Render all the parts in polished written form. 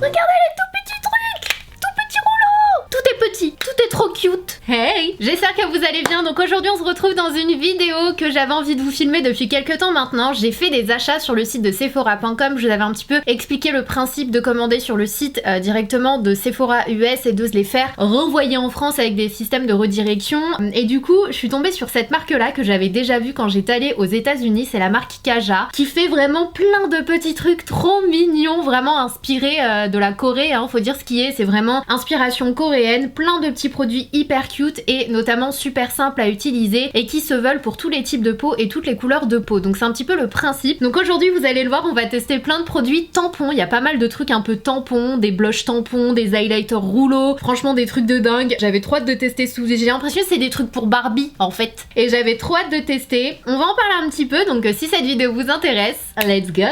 Regardez les tout petits trucs, tout petits rouleaux. Tout est petit, tout est trop cute. Hey, j'espère que vous allez bien. Donc aujourd'hui on se retrouve dans une vidéo que j'avais envie de vous filmer depuis quelques temps maintenant. J'ai fait des achats sur le site de Sephora.com. Je vous avais un petit peu expliqué le principe de commander sur le site directement de Sephora US et de se les faire renvoyer en France avec des systèmes de redirection. Et du coup je suis tombée sur cette marque là que j'avais déjà vue quand j'étais allée aux États-Unis. C'est la marque Kaja qui fait vraiment plein de petits trucs trop mignons, vraiment inspirés de la Corée, hein, faut dire ce qui est. C'est vraiment inspiration coréenne, plein de petits produits hyper cute et notamment super simples à utiliser et qui se veulent pour tous les types de peau et toutes les couleurs de peau. Donc c'est un petit peu le principe. Donc aujourd'hui vous allez le voir, on va tester plein de produits tampons. Il y a pas mal de trucs un peu tampons, des blushs tampons, des highlighters rouleaux, franchement des trucs de dingue. J'avais trop hâte de tester sous. J'ai l'impression que c'est des trucs pour Barbie en fait. Et j'avais trop hâte de tester. On va en parler un petit peu, donc si cette vidéo vous intéresse, let's go.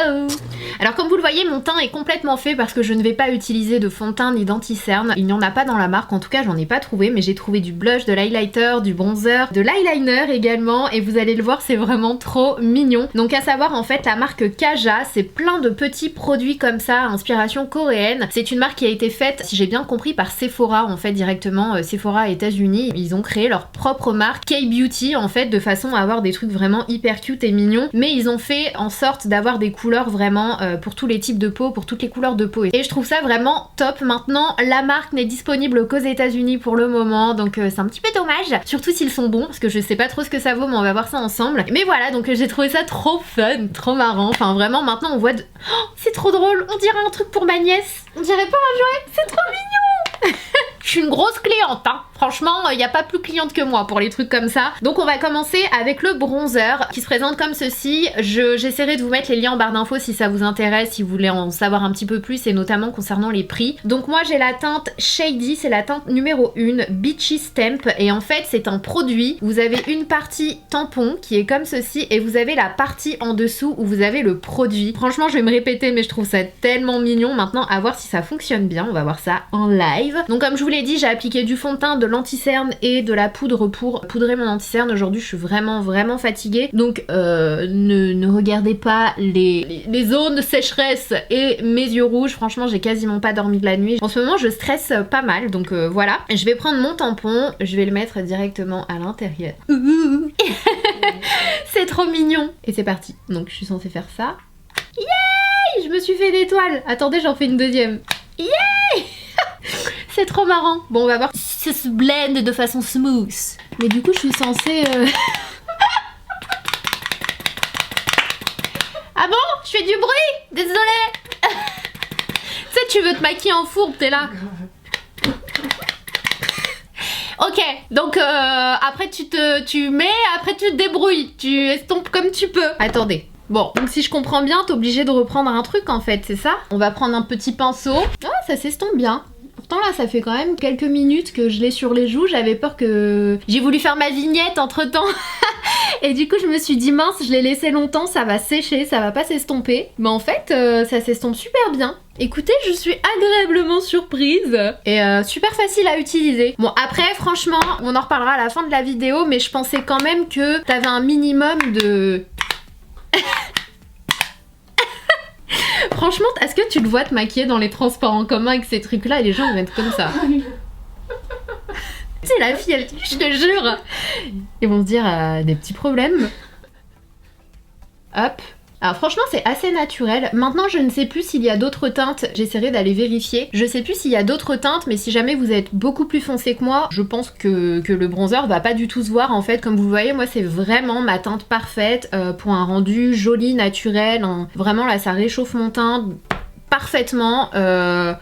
Alors comme vous le voyez, mon teint est complètement fait parce que je ne vais pas utiliser de fond de teint ni d'anti-cerne. Il n'y en a pas dans la marque, en tout cas j'en ai pas trouvé, mais j'ai trouvé du blush, de l'highlighter, du bronzer, de l'eyeliner également, et vous allez le voir, c'est vraiment trop mignon. Donc à savoir en fait la marque Kaja, c'est plein de petits produits comme ça, inspiration coréenne. C'est une marque qui a été faite, si j'ai bien compris, par Sephora en fait directement, Sephora États-Unis. Ils ont créé leur propre marque K-Beauty en fait, de façon à avoir des trucs vraiment hyper cute et mignons, mais ils ont fait en sorte d'avoir des couleurs vraiment pour tous les types de peau, pour toutes les couleurs de peau. Et je trouve ça vraiment top. Maintenant la marque n'est disponible qu'aux États-Unis pour le moment, donc c'est un petit peu dommage, surtout s'ils sont bons, parce que je sais pas trop ce que ça vaut, mais on va voir ça ensemble. Mais voilà, donc j'ai trouvé ça trop fun, trop marrant, enfin vraiment maintenant on voit de... Oh, c'est trop drôle, on dirait un truc pour ma nièce, on dirait pas un jouet, c'est trop mignon. Je suis une grosse cliente, hein. Franchement, il n'y a pas plus cliente que moi pour les trucs comme ça. Donc on va commencer avec le bronzer qui se présente comme ceci. J'essaierai de vous mettre les liens en barre d'infos si ça vous intéresse, si vous voulez en savoir un petit peu plus, et notamment concernant les prix. Donc moi j'ai la teinte Shady, c'est la teinte numéro 1, Beachy Stamp, et en fait c'est un produit. Vous avez une partie tampon qui est comme ceci, et vous avez la partie en dessous où vous avez le produit. Franchement je vais me répéter, mais je trouve ça tellement mignon. Maintenant à voir si ça fonctionne bien, on va voir ça en live. Donc comme je vous l'ai dit, j'ai appliqué du fond de teint, de l'anti-cerne et de la poudre pour poudrer mon anti-cerne. Aujourd'hui je suis vraiment fatiguée, donc ne regardez pas les zones sécheresse et mes yeux rouges. Franchement j'ai quasiment pas dormi de la nuit. En ce moment je stresse pas mal, donc voilà. Je vais prendre mon tampon, je vais le mettre directement à l'intérieur. C'est trop mignon. Et c'est parti. Donc je suis censée faire ça. Yay! Je me suis fait l'étoile. Attendez, j'en fais une deuxième. Yay! C'est trop marrant. Bon, on va voir si ça se blende de façon smooth. Mais du coup, je suis censée... Ah bon? Je fais du bruit? Désolée. Tu sais, tu veux te maquiller en fourbe, t'es là. Ok, donc après tu mets, après tu te débrouilles. Tu estompes comme tu peux. Attendez. Bon, donc si je comprends bien, t'es obligé de reprendre un truc en fait, c'est ça? On va prendre un petit pinceau. Ah, ça s'estompe bien. Pourtant là, ça fait quand même quelques minutes que je l'ai sur les joues. J'avais peur que... J'ai voulu faire ma vignette entre temps. Et du coup, je me suis dit, mince, je l'ai laissé longtemps, ça va sécher, ça va pas s'estomper. Mais en fait, ça s'estompe super bien. Écoutez, je suis agréablement surprise. Et super facile à utiliser. Bon, après, franchement, on en reparlera à la fin de la vidéo, mais je pensais quand même que t'avais un minimum de... Franchement, est-ce que tu le vois te maquiller dans les transports en commun avec ces trucs-là et les gens vont être comme ça? C'est la fille, je te jure. Ils vont se dire des petits problèmes. Hop. Alors franchement c'est assez naturel. Maintenant je ne sais plus s'il y a d'autres teintes, j'essaierai d'aller vérifier. Je sais plus s'il y a d'autres teintes, mais si jamais vous êtes beaucoup plus foncé que moi, je pense que le bronzer va pas du tout se voir en fait. Comme vous le voyez, moi c'est vraiment ma teinte parfaite pour un rendu joli, naturel, hein. Vraiment là ça réchauffe mon teint parfaitement.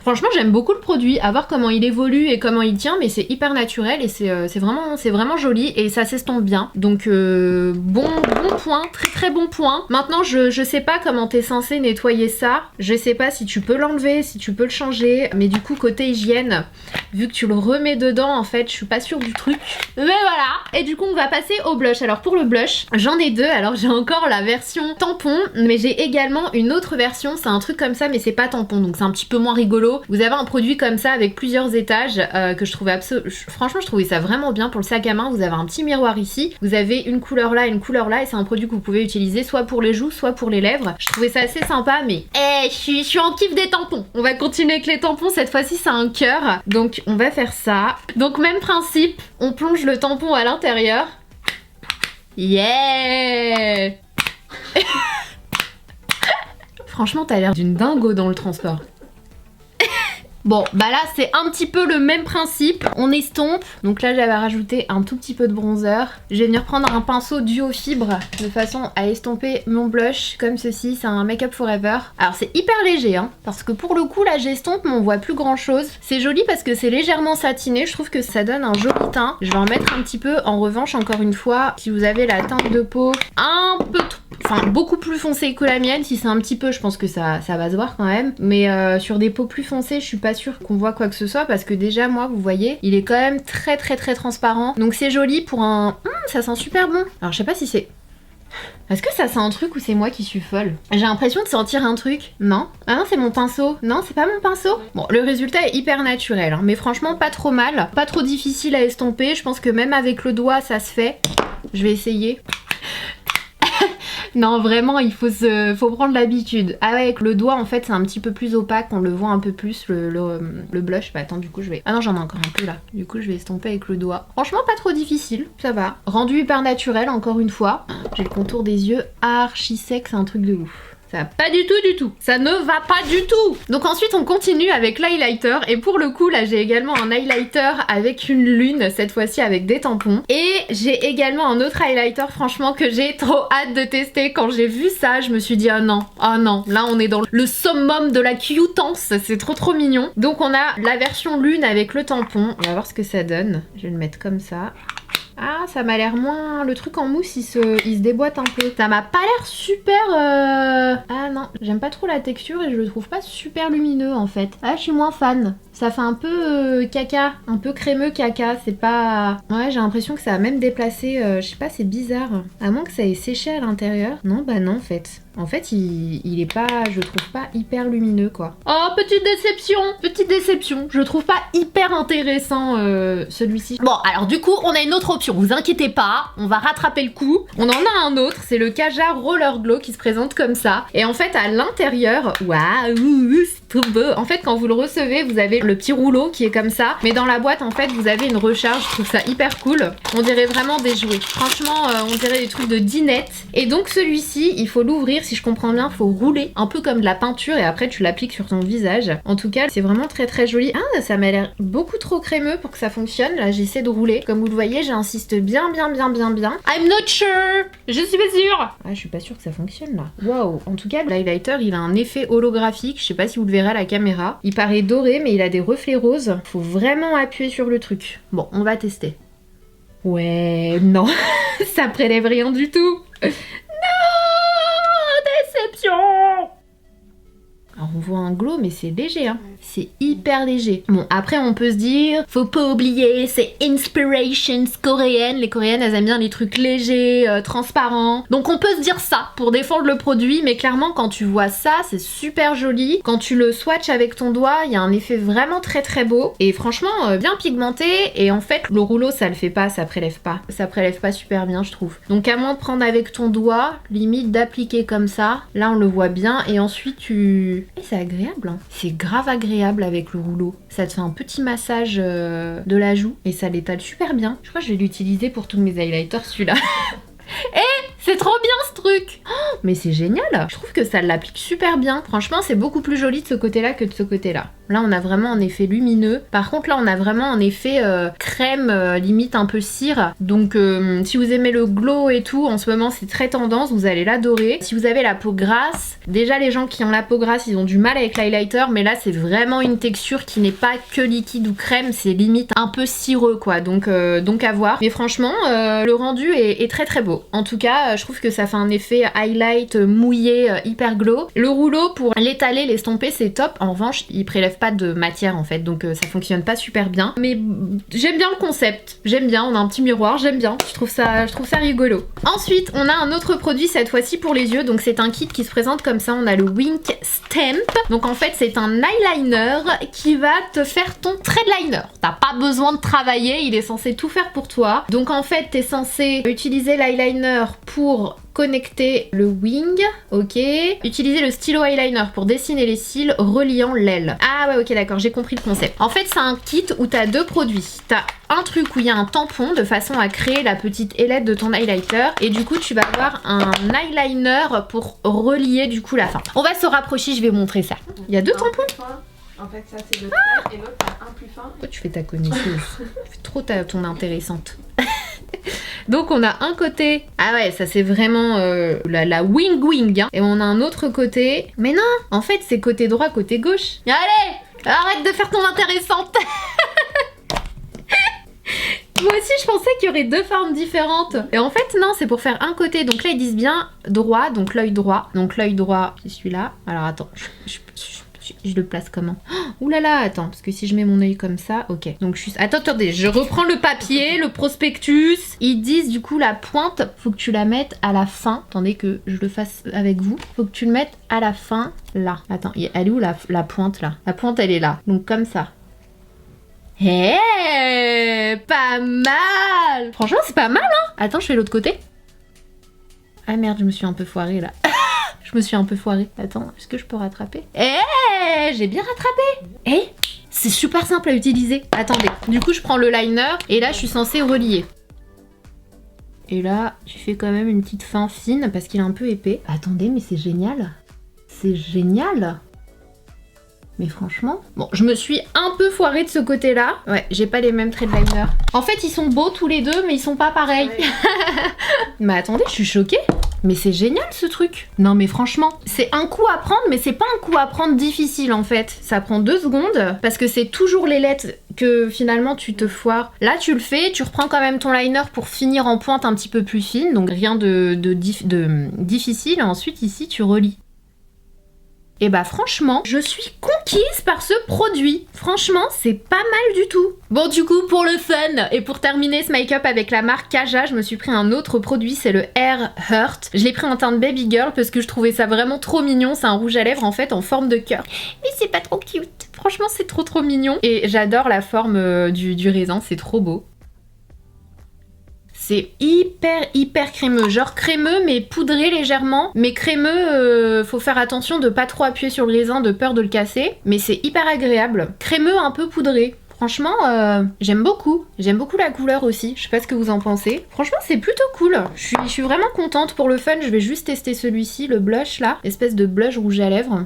Franchement j'aime beaucoup le produit, à voir comment il évolue et comment il tient, mais c'est hyper naturel et c'est vraiment joli et ça s'estompe bien. Donc bon point, très bon point. Maintenant je sais pas comment t'es censé nettoyer ça, je sais pas si tu peux l'enlever, si tu peux le changer, mais du coup côté hygiène, vu que tu le remets dedans en fait, je suis pas sûre du truc. Mais voilà. Et du coup on va passer au blush. Alors pour le blush, j'en ai deux. Alors j'ai encore la version tampon, mais j'ai également une autre version, c'est un truc comme ça, mais c'est pas tampon, donc c'est un petit peu moins rigolo. Vous avez un produit comme ça avec plusieurs étages que je trouvais franchement je trouvais ça vraiment bien pour le sac à main. Vous avez un petit miroir ici, vous avez une couleur là, une couleur là, et c'est un produit que vous pouvez utiliser soit pour les joues, soit pour les lèvres. Je trouvais ça assez sympa, mais je suis en kiff des tampons. On va continuer avec les tampons, cette fois-ci c'est un cœur, donc on va faire ça. Donc même principe, on plonge le tampon à l'intérieur. Yeah. Franchement, t'as l'air d'une dingo dans le transport. Bon, bah là, c'est un petit peu le même principe. On estompe. Donc là, j'avais rajouté un tout petit peu de bronzer. Je vais venir prendre un pinceau duo fibre de façon à estomper mon blush comme ceci. C'est un Make Up Forever. Alors, c'est hyper léger, hein, parce que pour le coup, là, j'estompe, mais on voit plus grand-chose. C'est joli parce que c'est légèrement satiné. Je trouve que ça donne un joli teint. Je vais en mettre un petit peu. En revanche, encore une fois, si vous avez la teinte de peau un peu beaucoup plus foncée que la mienne, si c'est un petit peu, je pense que ça va se voir quand même. Mais sur des peaux plus foncées, je suis pas sûre qu'on voit quoi que ce soit parce que déjà, moi, vous voyez, il est quand même très transparent. Donc c'est joli pour un... ça sent super bon. Alors je sais pas si c'est... Est-ce que ça sent un truc ou c'est moi qui suis folle? J'ai l'impression de sentir un truc. Non? Ah non, c'est mon pinceau. Non, c'est pas mon pinceau. Bon, le résultat est hyper naturel, hein, mais franchement pas trop mal. Pas trop difficile à estomper. Je pense que même avec le doigt, ça se fait. Je vais essayer. Non, vraiment, il faut prendre l'habitude. Ah ouais, avec le doigt, en fait, c'est un petit peu plus opaque. On le voit un peu plus, le blush. Bah attends, du coup, je vais... Ah non, j'en ai encore un peu là. Du coup, je vais estomper avec le doigt. Franchement, pas trop difficile. Ça va. Rendu hyper naturel, encore une fois. J'ai le contour des yeux archi sec. C'est un truc de ouf. Ça va pas du tout. Ça ne va pas du tout. Donc ensuite on continue avec l'highlighter. Et pour le coup là j'ai également un highlighter avec une lune, cette fois-ci avec des tampons. Et j'ai également un autre highlighter franchement que j'ai trop hâte de tester. Quand j'ai vu ça je me suis dit ah non, là on est dans le summum de la cutenance. C'est trop mignon. Donc on a la version lune avec le tampon. On va voir ce que ça donne. Je vais le mettre comme ça. Ah, ça m'a l'air moins... Le truc en mousse, il se déboîte un peu. Ça m'a pas l'air super... Ah non, j'aime pas trop la texture et je le trouve pas super lumineux en fait. Ah, je suis moins fan. Ça fait un peu caca, un peu crémeux caca. C'est pas... Ouais, j'ai l'impression que ça a même déplacé... je sais pas, c'est bizarre. À moins que ça ait séché à l'intérieur. Non, bah non en fait. En fait, il est pas, je trouve pas hyper lumineux quoi. Oh, petite déception. Je trouve pas hyper intéressant celui-ci. Bon, alors du coup, on a une autre option. Vous inquiétez pas, on va rattraper le coup. On en a un autre, c'est le Kaja Roller Glow qui se présente comme ça. Et en fait, à l'intérieur, waouh, c'est trop beau. En fait, quand vous le recevez, vous avez le petit rouleau qui est comme ça. Mais dans la boîte, en fait, vous avez une recharge. Je trouve ça hyper cool. On dirait vraiment des jouets. Franchement, on dirait des trucs de dinette. Et donc celui-ci, il faut l'ouvrir. Si je comprends bien, faut rouler un peu comme de la peinture et après tu l'appliques sur ton visage. En tout cas, c'est vraiment très joli. Ah, ça m'a l'air beaucoup trop crémeux pour que ça fonctionne. Là, j'essaie de rouler. Comme vous le voyez, j'insiste bien. I'm not sure. Je suis pas sûre. Ah, je suis pas sûre que ça fonctionne là. Waouh. En tout cas, l'highlighter, il a un effet holographique. Je sais pas si vous le verrez à la caméra. Il paraît doré, mais il a des reflets roses. Faut vraiment appuyer sur le truc. Bon, on va tester. Ouais, non. Ça prélève rien du tout. Déception. Alors on voit un glow mais c'est léger hein. C'est hyper léger. Bon après on peut se dire, faut pas oublier, c'est inspirations coréennes. Les coréennes elles aiment bien les trucs légers, transparents. Donc on peut se dire ça pour défendre le produit. Mais clairement quand tu vois ça c'est super joli. Quand tu le swatches avec ton doigt, il y a un effet vraiment très beau. Et franchement bien pigmenté. Et en fait le rouleau ça le fait pas, ça prélève pas. Ça prélève pas super bien je trouve. Donc à moins de prendre avec ton doigt, limite d'appliquer comme ça. Là on le voit bien et ensuite tu... Et c'est agréable, hein. C'est grave agréable avec le rouleau. Ça te fait un petit massage de la joue et ça l'étale super bien. Je crois que je vais l'utiliser pour tous mes highlighters celui-là. C'est trop bien ce truc. Oh, mais c'est génial. Je trouve que ça l'applique super bien. Franchement, c'est beaucoup plus joli de ce côté-là que de ce côté-là. Là, on a vraiment un effet lumineux. Par contre, là, on a vraiment un effet crème, limite un peu cire. Donc, si vous aimez le glow et tout, en ce moment, c'est très tendance. Vous allez l'adorer. Si vous avez la peau grasse, déjà, les gens qui ont la peau grasse, ils ont du mal avec l'highlighter. Mais là, c'est vraiment une texture qui n'est pas que liquide ou crème. C'est limite un peu cireux, quoi. Donc à voir. Mais franchement, le rendu est très beau. En tout cas, je trouve que ça fait un un effet highlight mouillé hyper glow. Le rouleau pour l'étaler, l'estomper, c'est top. En revanche, il prélève pas de matière en fait, donc ça fonctionne pas super bien. Mais j'aime bien le concept, j'aime bien, on a un petit miroir, j'aime bien, je trouve ça rigolo. Ensuite, on a un autre produit cette fois-ci pour les yeux, donc c'est un kit qui se présente comme ça, on a le Wink Stamp. Donc en fait, c'est un eyeliner qui va te faire ton trait de liner. T'as pas besoin de travailler, il est censé tout faire pour toi. Donc en fait, t'es censé utiliser l'eyeliner pour connecter le wing, ok. Utiliser le stylo eyeliner pour dessiner les cils reliant l'aile. Ah ouais, ok, d'accord, j'ai compris le concept. En fait, c'est un kit où t'as deux produits. T'as un truc où il y a un tampon de façon à créer la petite ailette de ton highlighter et du coup, tu vas avoir un eyeliner pour relier du coup la fin. On va se rapprocher, je vais montrer ça. Il y a deux tampons. En fait, ça c'est le trait et l'autre un plus fin. Pourquoi tu fais ta connaissance? Tu fais trop ton intéressante. Donc on a un côté, ah ouais, ça c'est vraiment la wing hein. Et on a un autre côté, mais non, en fait c'est côté droit, côté gauche. Allez, arrête de faire ton intéressante. Moi aussi je pensais qu'il y aurait deux formes différentes. Et en fait non, c'est pour faire un côté. Donc là ils disent bien droit, donc l'œil droit. Donc l'œil droit, c'est celui-là. Alors attends, je le place comment? Ouh là là, attends, parce que si je mets mon œil comme ça, ok. Donc je suis... Attendez, je reprends le papier, le prospectus. Ils disent du coup la pointe, faut que tu la mettes à la fin. Attendez que je le fasse avec vous. Faut que tu le mettes à la fin, là. Attends, elle est où la pointe là? La pointe elle est là, donc comme ça. Hé, pas mal. Franchement c'est pas mal hein. Attends, je fais l'autre côté. Ah merde, je me suis un peu foirée là. Je me suis un peu foirée. Attends, est-ce que je peux rattraper? J'ai bien rattrapé. C'est super simple à utiliser. Attendez, du coup je prends le liner et là je suis censée relier. Et là, je fais quand même une petite fin fine parce qu'il est un peu épais. Attendez, mais c'est génial. C'est génial. Mais franchement... Bon, je me suis un peu foirée de ce côté-là. Ouais, j'ai pas les mêmes traits de liner. En fait, ils sont beaux tous les deux, mais ils sont pas pareils. Ouais. Mais attendez, je suis choquée. Mais c'est génial ce truc. Non mais franchement, c'est un coup à prendre, mais c'est pas un coup à prendre difficile en fait. Ça prend 2 secondes parce que c'est toujours les lettres que finalement tu te foires. Là tu le fais, tu reprends quand même ton liner pour finir en pointe un petit peu plus fine, donc rien de difficile. Et ensuite ici tu relis. Et bah franchement, je suis conquise par ce produit. Franchement, c'est pas mal du tout. Bon du coup, pour le fun et pour terminer ce make-up avec la marque Kaja, je me suis pris un autre produit, c'est le Hair Heart. Je l'ai pris en teinte Baby Girl parce que je trouvais ça vraiment trop mignon. C'est un rouge à lèvres en fait en forme de cœur. Mais c'est pas trop cute. Franchement, c'est trop mignon. Et j'adore la forme du raisin, c'est trop beau. C'est hyper crémeux, genre crémeux mais poudré légèrement. Mais crémeux, faut faire attention de pas trop appuyer sur le raisin de peur de le casser. Mais c'est hyper agréable. Crémeux un peu poudré. Franchement, j'aime beaucoup. J'aime beaucoup la couleur aussi. Je sais pas ce que vous en pensez. Franchement, c'est plutôt cool. Je suis vraiment contente. Pour le fun, je vais juste tester celui-ci, le blush là. Espèce de blush rouge à lèvres.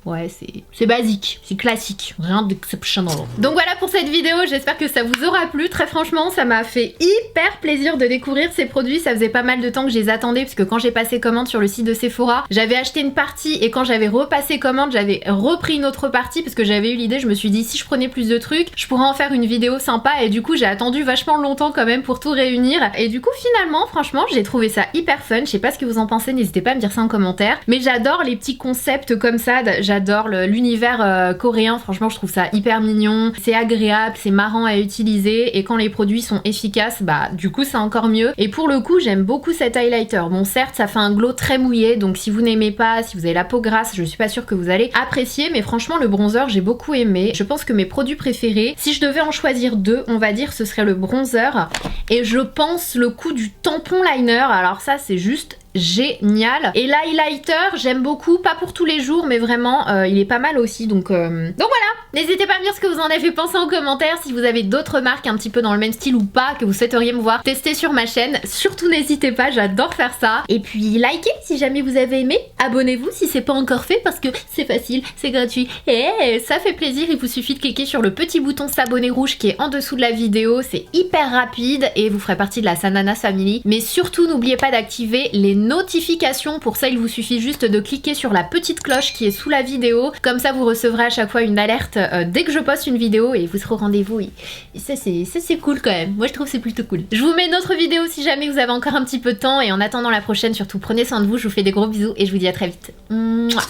Ouais, c'est basique, c'est classique, rien d'exceptionnel. Donc voilà pour cette vidéo, j'espère que ça vous aura plu. Très franchement, ça m'a fait hyper plaisir de découvrir ces produits. Ça faisait pas mal de temps que je les attendais, puisque quand j'ai passé commande sur le site de Sephora, j'avais acheté une partie et quand j'avais repassé commande, j'avais repris une autre partie parce que j'avais eu l'idée, je me suis dit si je prenais plus de trucs, je pourrais en faire une vidéo sympa et du coup j'ai attendu vachement longtemps quand même pour tout réunir. Et du coup finalement, franchement, j'ai trouvé ça hyper fun. Je sais pas ce que vous en pensez, n'hésitez pas à me dire ça en commentaire. Mais j'adore les petits concepts comme ça, j'adore l'univers coréen, franchement je trouve ça hyper mignon, c'est agréable, c'est marrant à utiliser et quand les produits sont efficaces, bah du coup c'est encore mieux. Et pour le coup j'aime beaucoup cet highlighter. Bon certes ça fait un glow très mouillé, donc si vous n'aimez pas, si vous avez la peau grasse, je suis pas sûre que vous allez apprécier, mais franchement le bronzer j'ai beaucoup aimé. Je pense que mes produits préférés, si je devais en choisir 2, on va dire ce serait le bronzer et je pense le coup du tampon liner. Alors ça c'est juste génial. Et l'highlighter j'aime beaucoup, pas pour tous les jours mais vraiment il est pas mal aussi, donc voilà, n'hésitez pas à me dire ce que vous en avez pensé en commentaire, si vous avez d'autres marques un petit peu dans le même style ou pas que vous souhaiteriez me voir tester sur ma chaîne, surtout n'hésitez pas, j'adore faire ça. Et puis likez si jamais vous avez aimé, abonnez-vous si c'est pas encore fait parce que c'est facile, c'est gratuit et ça fait plaisir. Il vous suffit de cliquer sur le petit bouton s'abonner rouge qui est en dessous de la vidéo, c'est hyper rapide et vous ferez partie de la Sananas Family. Mais surtout n'oubliez pas d'activer les notifications. Pour ça, il vous suffit juste de cliquer sur la petite cloche qui est sous la vidéo. Comme ça, vous recevrez à chaque fois une alerte dès que je poste une vidéo et vous serez au rendez-vous. Et ça, c'est cool quand même. Moi, je trouve que c'est plutôt cool. Je vous mets une autre vidéo si jamais vous avez encore un petit peu de temps. Et en attendant la prochaine, surtout prenez soin de vous. Je vous fais des gros bisous et je vous dis à très vite. Mouah.